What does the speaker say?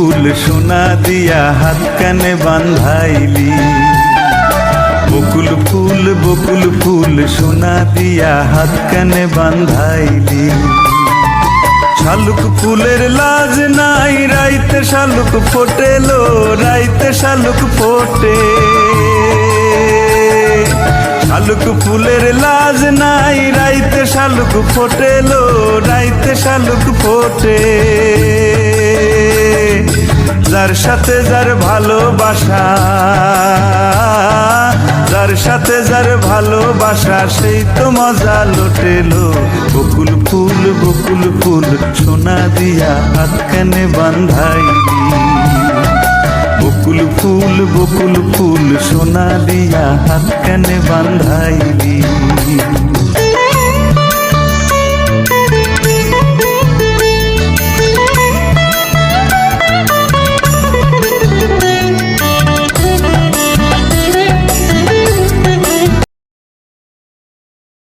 ফুল সোনা দিয়া হাত কানে বান্ধাইলি। বকুল ফুল সোনা দিয়া হাত কানে বান্ধাইলি। শালুক ফুলের লাজ নাই রাইতে শালুক ফোটেলো, রাইতে শালুক ফোটে। শালুক ফুলের লাজ নাই রাইতে শালুক ফোটেলো, রাইতে শালুক ফোটে। যার সাথে যার ভালোবাসা, যার সাথে যার ভালোবাসা সেই তো মজা লুটেলো। বকুল ফুল সোনা দিয়া হাত কানে বান্ধাইলি। বকুল ফুল সোনা দিয়া হাত কানে বান্ধাইলি।